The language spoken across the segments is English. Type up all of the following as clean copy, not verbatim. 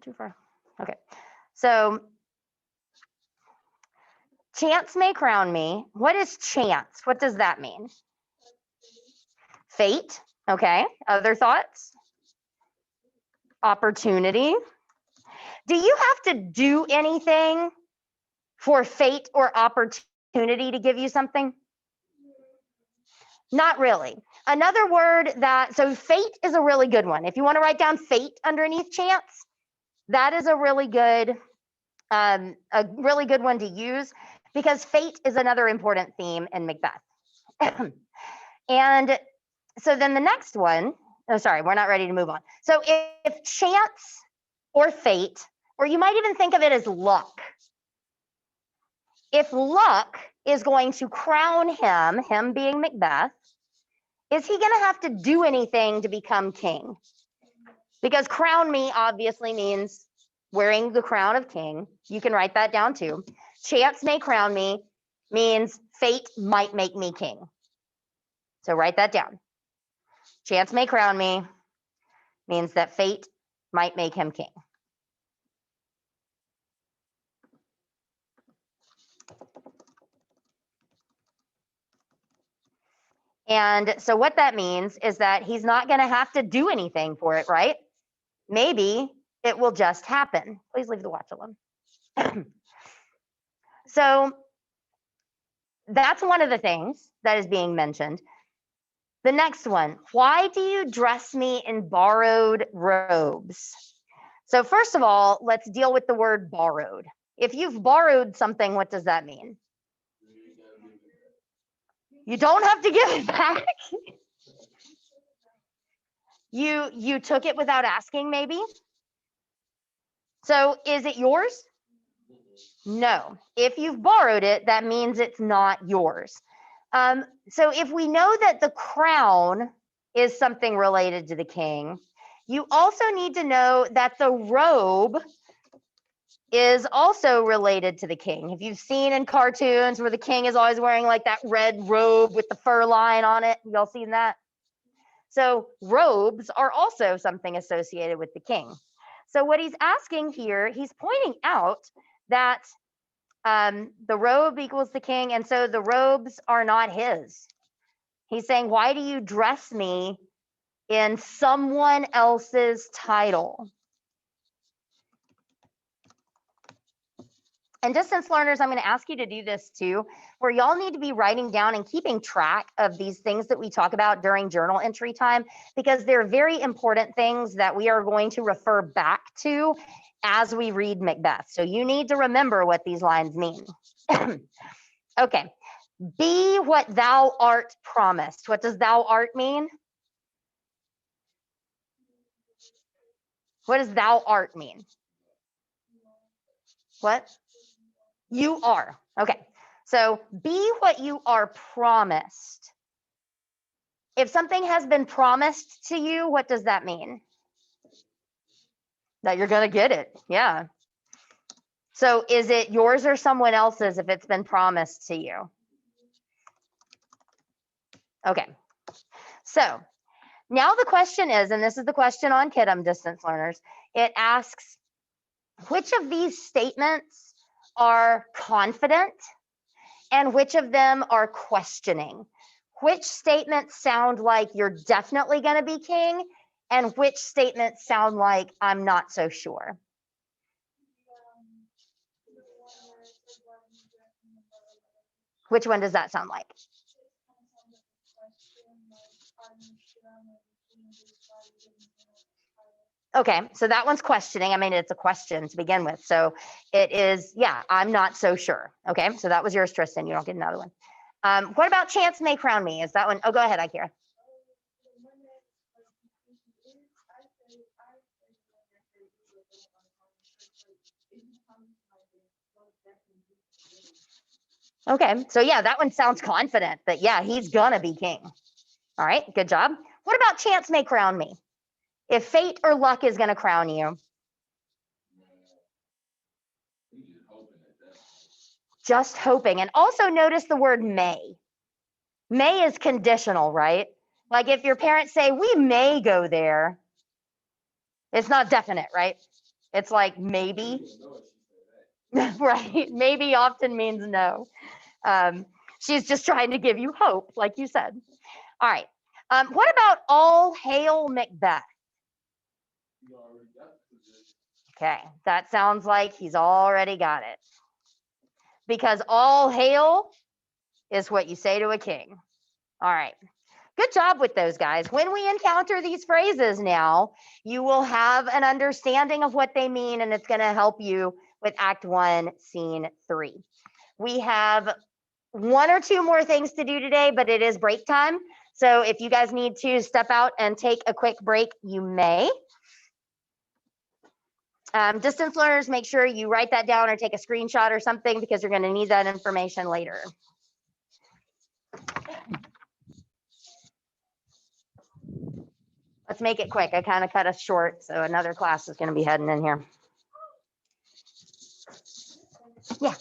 went too far. Okay, so chance may crown me. What is chance? What does that mean? Fate. Okay, other thoughts? Opportunity. Do you have to do anything for fate or opportunity to give you something? Not really. Another word so fate is a really good one. If you want to write down fate underneath chance, that is a really good one to use, because fate is another important theme in Macbeth. And so then the next one, oh, sorry, we're not ready to move on. So if chance or fate, or you might even think of it as luck, if luck is going to crown him being Macbeth, is he going to have to do anything to become king? Because crown me obviously means wearing the crown of king. You can write that down too. Chance may crown me means fate might make me king. So write that down. Chance may crown me means that fate might make him king. And so what that means is that he's not going to have to do anything for it, right? Maybe it will just happen. Please leave the watch alone. So that's one of the things that is being mentioned. The next one, why do you dress me in borrowed robes? So first of all, let's deal with the word borrowed. If you've borrowed something, what does that mean? You don't have to give it back. You took it without asking, maybe? So is it yours? No. If you've borrowed it, that means it's not yours. So if we know that the crown is something related to the king, you also need to know that the robe is also related to the king. If you've seen in cartoons where the king is always wearing like that red robe with the fur line on it, y'all seen that? So robes are also something associated with the king. So what he's asking here, he's pointing out that the robe equals the king, and so the robes are not his. He's saying, why do you dress me in someone else's title? And distance learners, I'm going to ask you to do this too, where y'all need to be writing down and keeping track of these things that we talk about during journal entry time, because they're very important things that we are going to refer back to as we read Macbeth. So you need to remember what these lines mean. Okay, be what thou art promised. What does thou art mean? What does thou art mean? What? You are. Okay, so be what you are promised. If something has been promised to you, what does that mean? That you're going to get it. Yeah. So is it yours or someone else's if it's been promised to you? Okay. So now the question is, and this is the question on Kidam, distance learners, it asks, which of these statements are confident and which of them are questioning? Which statements sound like you're definitely going to be king, and which statements sound like I'm not so sure? Which one does that sound like? Okay, so that one's questioning. I mean, it's a question to begin with. So it is, yeah, I'm not so sure. Okay, so that was yours, Tristan. You don't get another one. What about chance may crown me? Is that one? Oh, go ahead, Akira. Okay, so yeah, that one sounds confident that, yeah, he's gonna be king. All right, good job. What about chance may crown me? If fate or luck is gonna crown you. Just hoping. And also notice the word may. May is conditional, right? Like if your parents say, we may go there, it's not definite, right? It's like maybe, right? Maybe often means no. She's just trying to give you hope, like you said. All right. What about all hail Macbeth? Okay, that sounds like he's already got it. Because all hail is what you say to a king. All right. Good job with those guys. When we encounter these phrases now, you will have an understanding of what they mean, and it's going to help you with Act 1, Scene 3. We have 1 or 2 more things to do today, but it is break time. So if you guys need to step out and take a quick break, you may. Distance learners, make sure you write that down or take a screenshot or something because you're going to need that information later. Let's make it quick. I kind of cut us short, so another class is going to be heading in here. Yeah.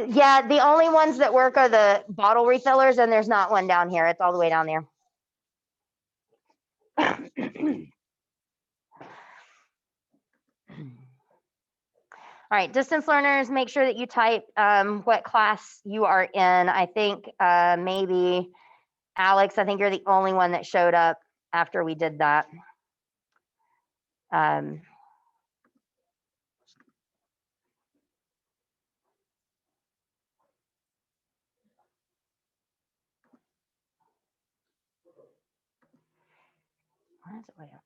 Yeah, the only ones that work are the bottle refillers, and there's not one down here. It's all the way down there. All right, distance learners, make sure that you type what class you are in. I think maybe Alex, I think you're the only one that showed up after we did that. Why is it way up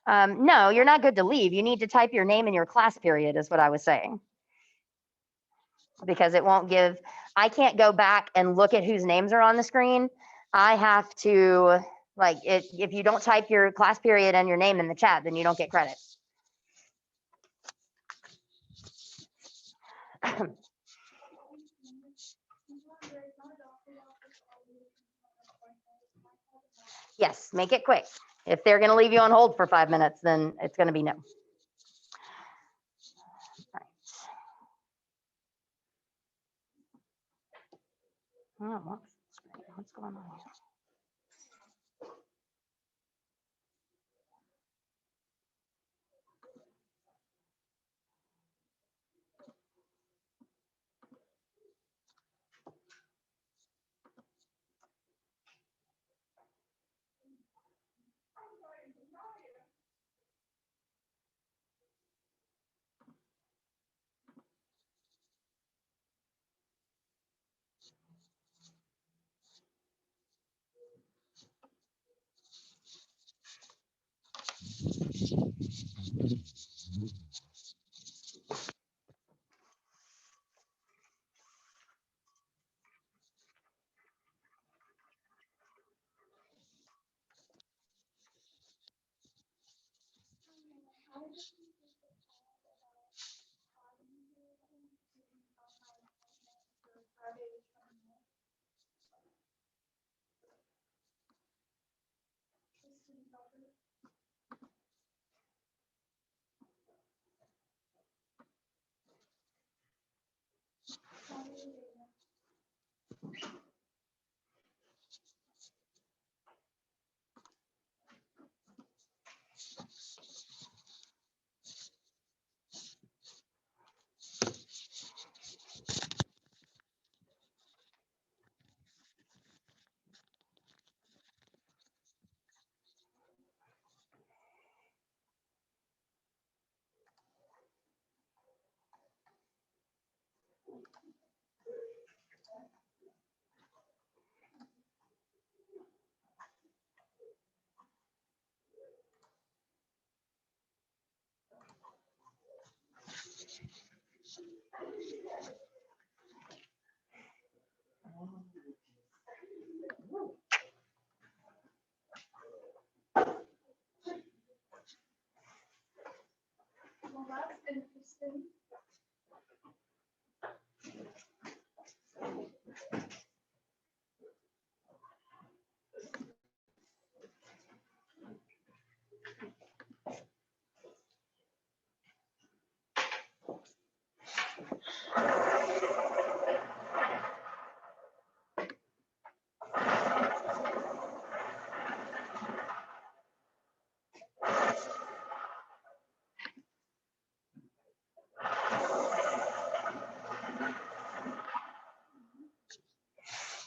there? No, you're not good to leave. You need to type your name in your class period is what I was saying. Because it won't give, I can't go back and look at whose names are on the screen. I have to, like, if you don't type your class period and your name in the chat, then you don't get credit. Yes, make it quick. If they're going to leave you on hold for 5 minutes, then it's going to be no. Right. Oh, what's going on here? Well, that's interesting.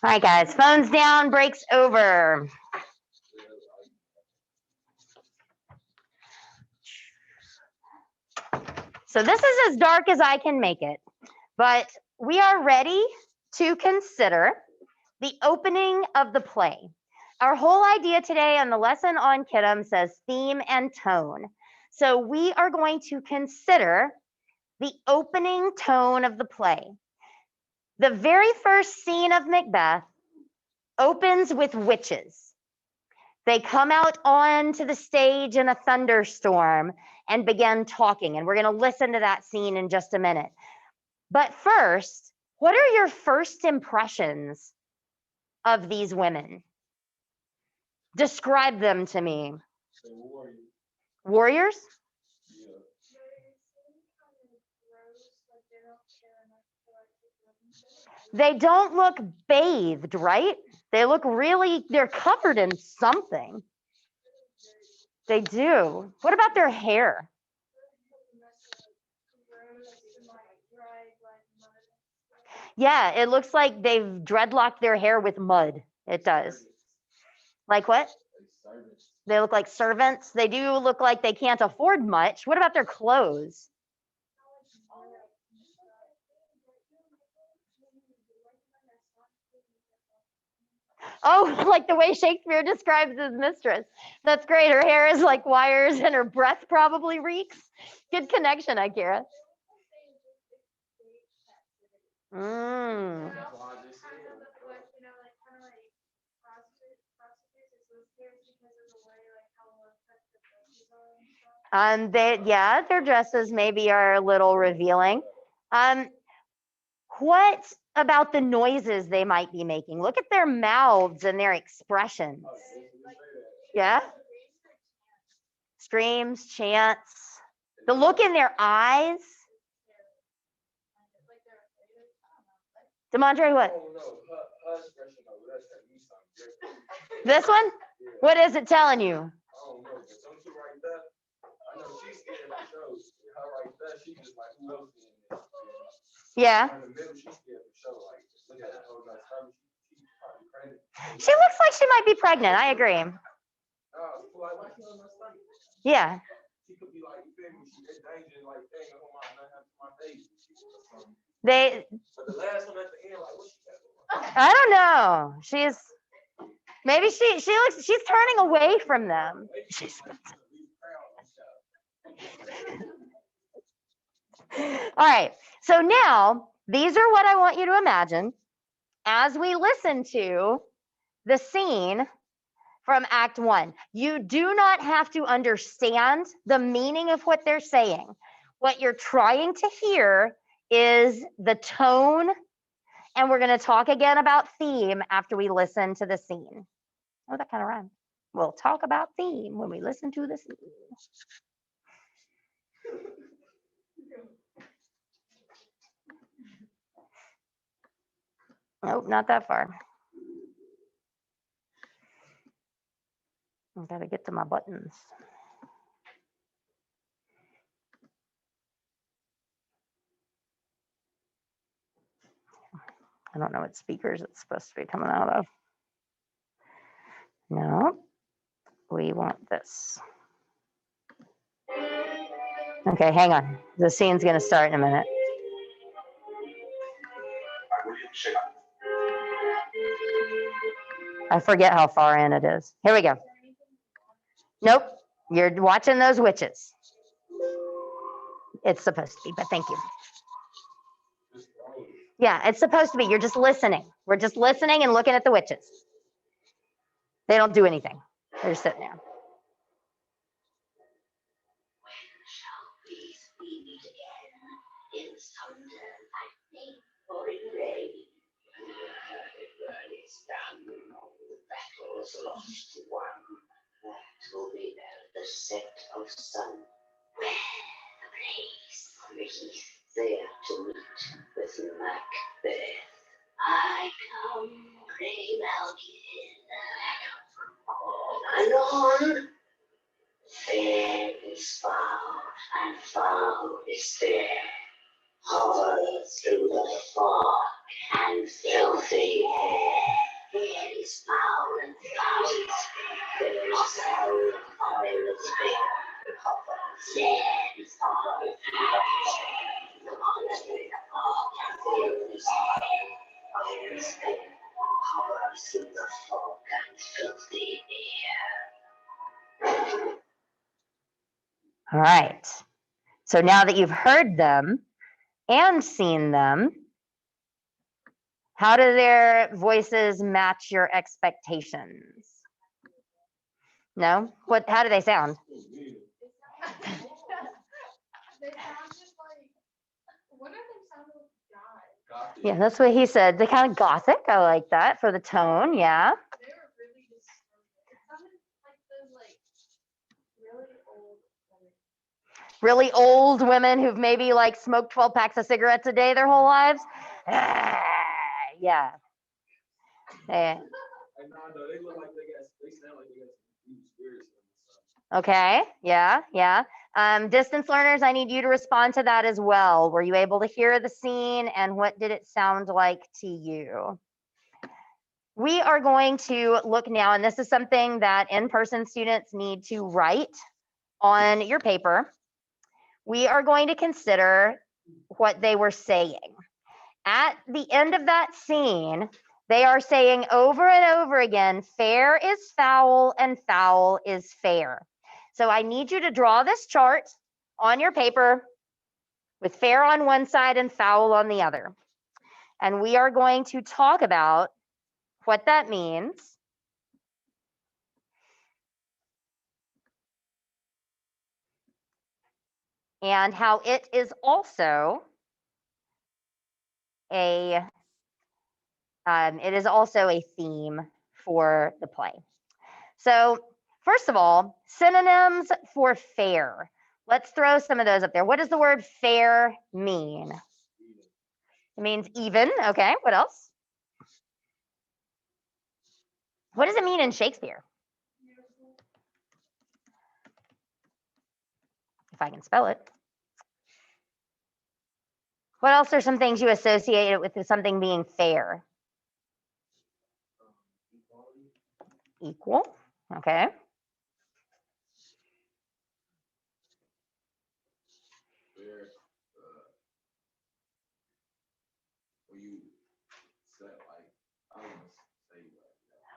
All right, guys, phones down, breaks over. So this is as dark as I can make it, but we are ready to consider the opening of the play. Our whole idea today on the lesson on Kittim says theme and tone. So we are going to consider the opening tone of the play. The very first scene of Macbeth opens with witches. They come out onto the stage in a thunderstorm and begin talking. And we're going to listen to that scene in just a minute. But first, what are your first impressions of these women? Describe them to me. Warriors? They don't look bathed, right? They look really, they're covered in something. They do. What about their hair? Yeah, it looks like they've dreadlocked their hair with mud. It does. Like what? They look like servants. They do look like they can't afford much. What about their clothes? Oh, like the way Shakespeare describes his mistress. That's great. Her hair is like wires and her breath probably reeks. Good connection, Akira. Mm. Their dresses maybe are a little revealing. What about the noises they might be making? Look at their mouths and their expressions. Yeah? Screams, chants, the look in their eyes. Demontre, what? This one? What is it telling you? Yeah. She looks like she might be pregnant. I agree. Yeah. I don't know. She's turning away from them. All right. So now these are what I want you to imagine as we listen to the scene from Act 1. You do not have to understand the meaning of what they're saying. What you're trying to hear is the tone, and we're going to talk again about theme after we listen to the scene. Oh, that kind of rhymed. We'll talk about theme when we listen to the scene. Nope, not that far. I gotta get to my buttons. I don't know what speakers it's supposed to be coming out of. No, we want this. Okay, hang on. The scene's gonna start in a minute. I forget how far in it is. Here we go. Nope, you're watching those witches. It's supposed to be, but thank you. Yeah, it's supposed to be. You're just listening. We're just listening and looking at the witches. They don't do anything. They're just sitting there. Lost one. That will be the set of sun. Where the place there to meet with Macbeth. I come, grey Malkin. And on. Fair is foul, and foul is fair. Hover through the fog and filthy air. Fair is foul and foul is fair. Fair is foul and foul is fair. Fair is foul and foul is fair. Fair is foul is fair. Powers in the fog and filthy air. All right. So now that you've heard them and seen them, how do their voices match your expectations? No? How do they sound? They sound just like, one of them sounded like God. Yeah, that's what he said. They're kind of gothic. I like that for the tone. Yeah. They were really disturbing. It sounded like those like really old women. Really old women who've maybe like smoked 12 packs of cigarettes a day their whole lives. Ah, yeah. Yeah. They look like they sound like they got some deep spirits in them. Okay. Yeah. Yeah. Distance learners, I need you to respond to that as well. Were you able to hear the scene and what did it sound like to you? We are going to look now, and this is something that in-person students need to write on your paper. We are going to consider what they were saying. At the end of that scene, they are saying over and over again, fair is foul and foul is fair. So I need you to draw this chart on your paper with fair on one side and foul on the other. And we are going to talk about what that means. And how it is also a theme for the play. So first of all, synonyms for fair. Let's throw some of those up there. What does the word fair mean? It means even. Okay, what else? What does it mean in Shakespeare? If I can spell it. What else are some things you associate it with something being fair? Equal. Okay.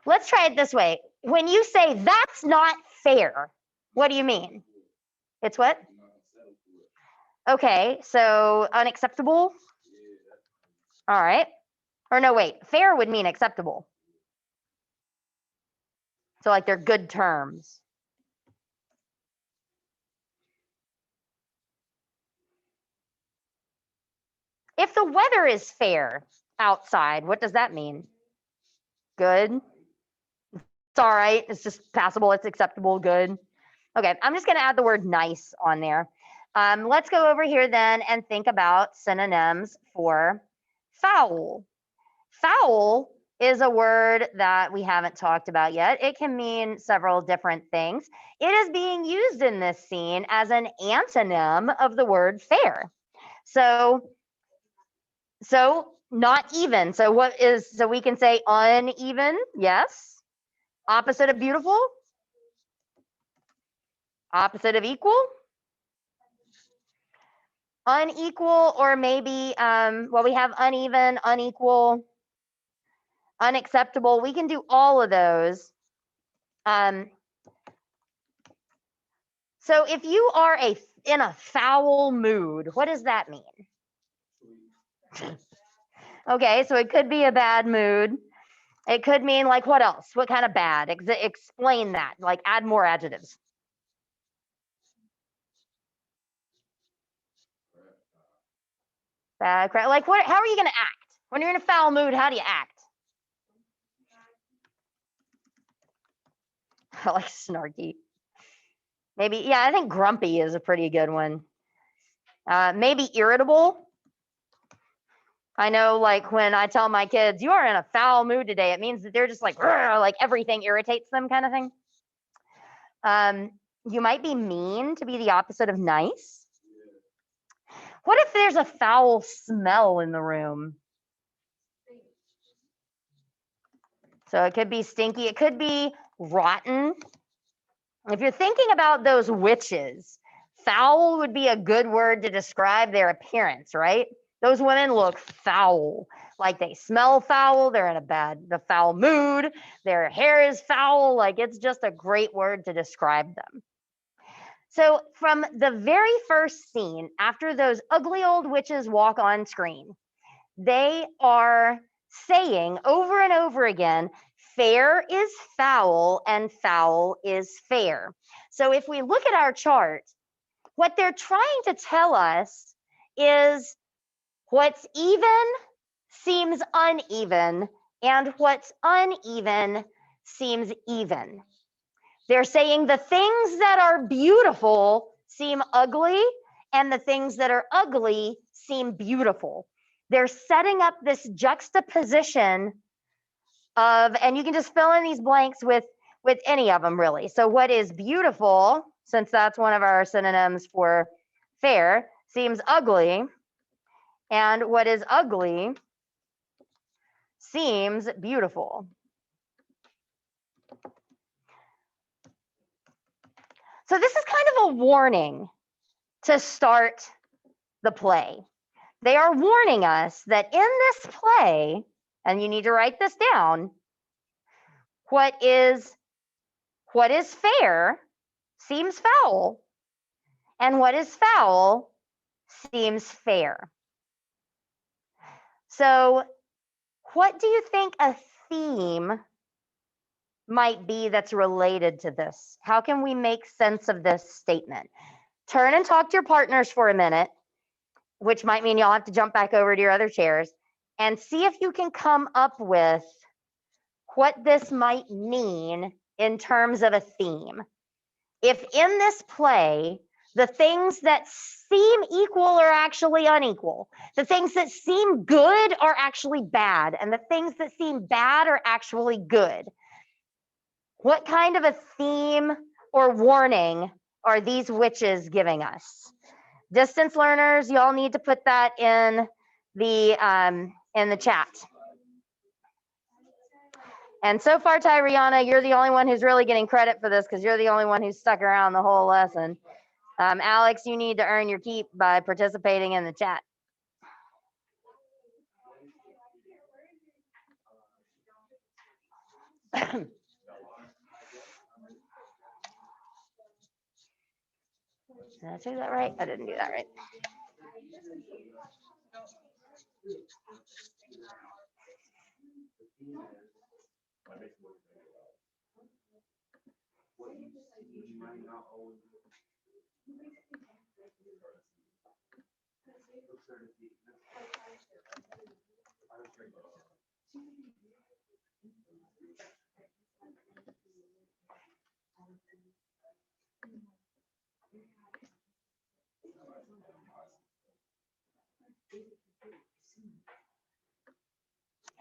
Let's try it this way. When you say that's not fair, what do you mean? It's what? Okay, so unacceptable. All right. Or no, wait, fair would mean acceptable. So like they're good terms. If the weather is fair outside, what does that mean? Good. It's all right. It's just passable. It's acceptable. Good. Okay, I'm just going to add the word nice on there. Let's go over here then and think about synonyms for foul. Foul is a word that we haven't talked about yet. It can mean several different things. It is being used in this scene as an antonym of the word fair. So not even. So we can say uneven, yes. Opposite of beautiful. Opposite of equal. Unequal, or maybe, we have uneven, unequal, unacceptable. We can do all of those. So if you are in a foul mood, what does that mean? Okay, so it could be a bad mood. It could mean like what else? What kind of bad? Explain that, like add more adjectives. Bad crap. Like what? How are you going to act? When you're in a foul mood, how do you act? I like snarky. Maybe, yeah, I think grumpy is a pretty good one. Maybe irritable. I know, like when I tell my kids, you are in a foul mood today, it means that they're just like everything irritates them kind of thing. You might be mean, to be the opposite of nice. What if there's a foul smell in the room? So it could be stinky, it could be rotten. If you're thinking about those witches, foul would be a good word to describe their appearance, right? Those women look foul, like they smell foul, they're in the foul mood, their hair is foul, like it's just a great word to describe them. So from the very first scene, after those ugly old witches walk on screen, they are saying over and over again, fair is foul and foul is fair. So if we look at our chart, what they're trying to tell us is what's even seems uneven and what's uneven seems even. They're saying the things that are beautiful seem ugly and the things that are ugly seem beautiful. They're setting up this juxtaposition of, and you can just fill in these blanks with any of them really. So what is beautiful, since that's one of our synonyms for fair, seems ugly, and what is ugly seems beautiful. So this is kind of a warning to start the play. They are warning us that in this play, and you need to write this down, what is fair seems foul, and what is foul seems fair. So what do you think a theme might be that's related to this? How can we make sense of this statement? Turn and talk to your partners for a minute, which might mean y'all have to jump back over to your other chairs, and see if you can come up with what this might mean in terms of a theme. If in this play, the things that seem equal are actually unequal, the things that seem good are actually bad, and the things that seem bad are actually good, what kind of a theme or warning are these witches giving us? Distance learners, y'all need to put that in the chat. And so far, Tyriana, you're the only one who's really getting credit for this because you're the only one who's stuck around the whole lesson. Alex, you need to earn your keep by participating in the chat. Did I do that right? I didn't do that right.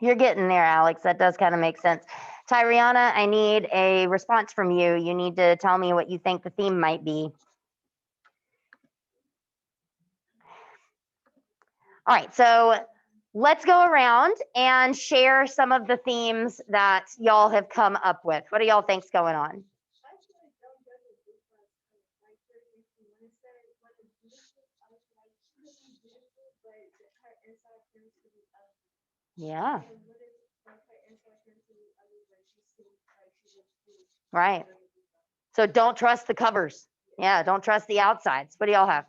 You're getting there, Alex. That does kind of make sense. Tyriana, I need a response from you. You need to tell me what you think the theme might be. All right, so let's go around and share some of the themes that y'all have come up with. What do y'all think's going on? Yeah. Right. So don't trust the covers. Yeah, don't trust the outsides. What do y'all have?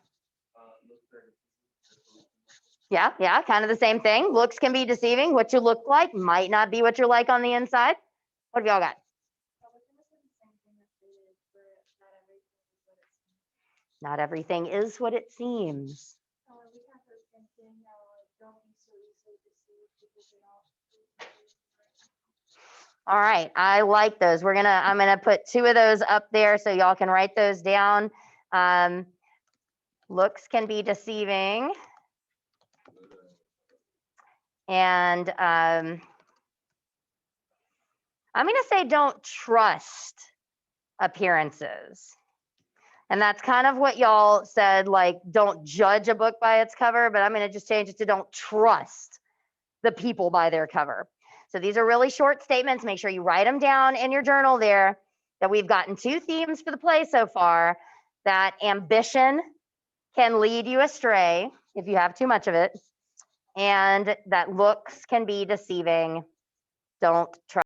Yeah, kind of the same thing. Looks can be deceiving. What you look like might not be what you're like on the inside. What have y'all got? Not everything is what it seems. All right, I like those. I'm gonna put 2 of those up there so y'all can write those down. Looks can be deceiving. And I'm gonna say don't trust appearances. And that's kind of what y'all said, like don't judge a book by its cover, but I'm gonna just change it to don't trust the people by their cover. So these are really short statements. Make sure you write them down in your journal there, that we've gotten 2 themes for the play so far, that ambition can lead you astray if you have too much of it, and that looks can be deceiving. Don't try.